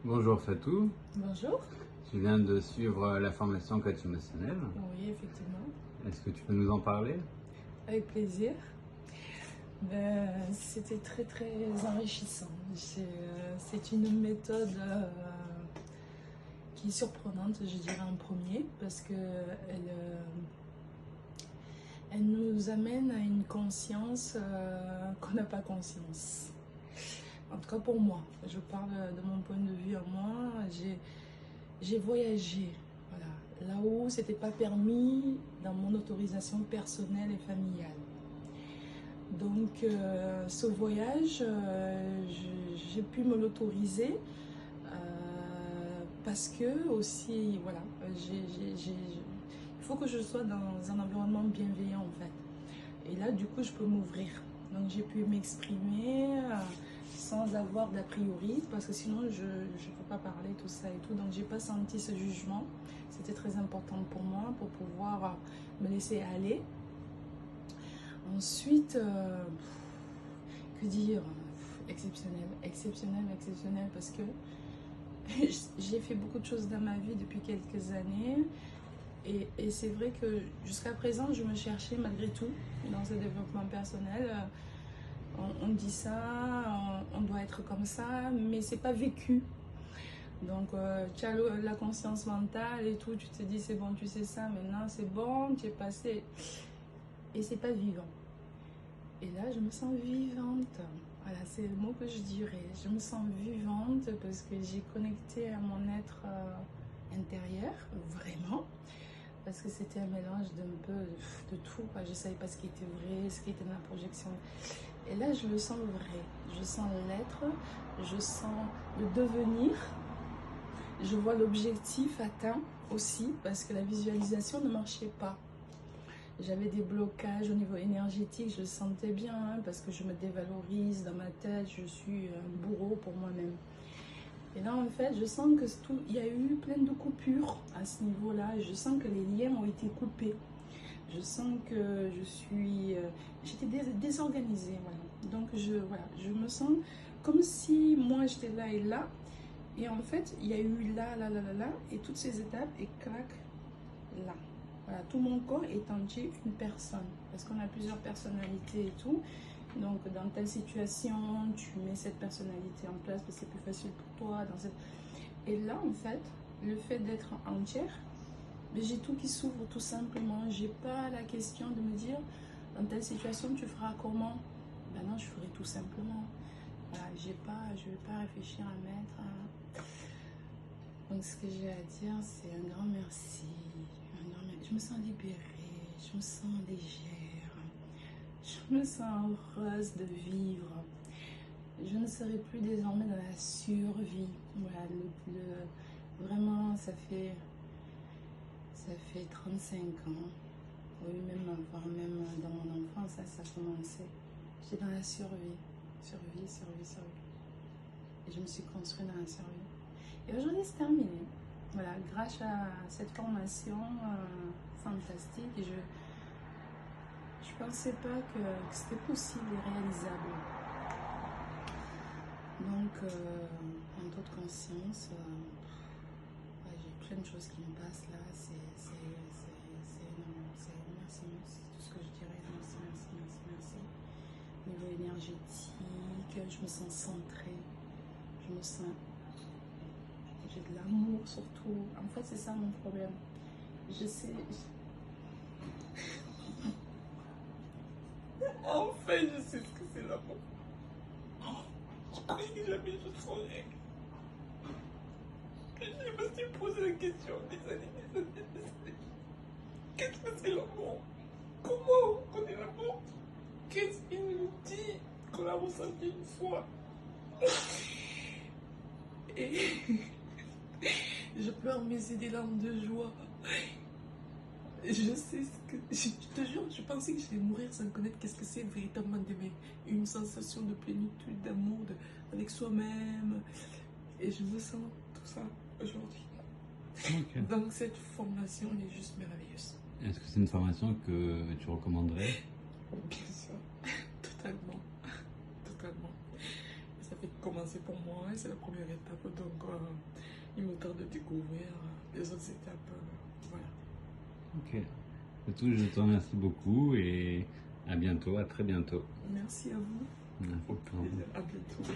Bonjour Fatou, Bonjour. tu viens de suivre la formation coach émotionnel. Oui, effectivement. Est-ce que tu peux nous en parler? Avec plaisir. C'était très très enrichissant. C'est une méthode qui est surprenante, je dirais en premier, parce que elle nous amène à une conscience qu'on n'a pas conscience. En tout cas pour moi, je parle de mon point de vue à moi. J'ai voyagé, voilà, là où c'était pas permis dans mon autorisation personnelle et familiale. Donc ce voyage, j'ai pu me l'autoriser parce que aussi, voilà, il faut que je sois dans un environnement bienveillant en fait. Et là, du coup, je peux m'ouvrir. Donc j'ai pu m'exprimer sans avoir d'a priori, parce que sinon je ne peux pas parler tout ça et tout. Donc j'ai pas senti ce jugement. C'était très important pour moi pour pouvoir me laisser aller. Ensuite, que dire, exceptionnel, exceptionnel, exceptionnel, parce que j'ai fait beaucoup de choses dans ma vie depuis quelques années. Et c'est vrai que jusqu'à présent, je me cherchais malgré tout dans ce développement personnel. On dit ça, on doit être comme ça, mais c'est pas vécu. Donc, tu as la conscience mentale et tout, tu te dis c'est bon, tu sais ça, maintenant c'est bon, tu es passé. Et c'est pas vivant. Et là, je me sens vivante. Voilà, c'est le mot que je dirais. Je me sens vivante parce que j'ai connecté à mon être intérieur, vraiment. Parce que c'était un mélange d'un peu de tout. Je ne savais pas ce qui était vrai, ce qui était ma projection. Et là, je le sens vrai. Je sens l'être, je sens le devenir. Je vois l'objectif atteint aussi parce que la visualisation ne marchait pas. J'avais des blocages au niveau énergétique, je le sentais bien, hein, parce que je me dévalorise dans ma tête, je suis un bourreau pour moi-même. Et là, en fait, je sens que tout, il y a eu plein de coupures à ce niveau-là. Je sens que les liens ont été coupés. Je sens que j'étais désorganisée, voilà. Donc, voilà, je me sens comme si moi, j'étais là et là. Et en fait, il y a eu là, là, là, là, là, et toutes ces étapes, et clac, là. Voilà, tout mon corps est entier une personne. Parce qu'on a plusieurs personnalités et tout. Donc, dans telle situation, tu mets cette personnalité en place parce que c'est plus facile pour toi. Et là, en fait, le fait d'être entière, j'ai tout qui s'ouvre tout simplement. J'ai pas la question de me dire, dans telle situation, tu feras comment? Ben non, je ferai tout simplement. Voilà, je vais pas réfléchir à mettre. Donc, ce que j'ai à dire, c'est un grand merci. Je me sens libérée, je me sens légère, je me sens heureuse de vivre. Je ne serai plus désormais dans la survie. Voilà, vraiment, ça fait 35 ans. Oui, même dans mon enfance, ça a commencé. J'étais dans la survie. Survie. Et je me suis construite dans la survie. Et aujourd'hui, c'est terminé. Voilà, grâce à cette formation fantastique, je pensais pas que c'était possible et réalisable. Donc, en toute conscience, ouais, j'ai plein de choses qui me passent là. C'est énorme. Merci. C'est tout ce que je dirais. Merci. Au niveau énergétique, je me sens centrée. Je me sens... J'ai de l'amour surtout. En fait, c'est ça mon problème. Je sais... Enfin, je sais ce que c'est l'amour. Je croyais que jamais je saurais. Je me suis posé la question des années. Qu'est-ce que c'est l'amour? Comment on connaît l'amour? Qu'est-ce qu'il nous dit qu'on l'a ressenti une fois? Et je pleure mes idées larmes de joie. Je sais ce que... Je te jure, je pensais que j'allais mourir sans connaître qu'est-ce que c'est véritablement d'aimer. Une sensation de plénitude, d'amour, avec soi-même. Et je me sens tout ça aujourd'hui. Okay. Donc cette formation est juste merveilleuse. Est-ce que c'est une formation que tu recommanderais? Bien sûr, totalement. Ça fait commencer pour moi, c'est la première étape. Donc de découvrir les autres étapes. Voilà. Ok. C'est tout, je te remercie beaucoup et à bientôt, à très bientôt. Merci à vous. Merci. Au plaisir. À bientôt.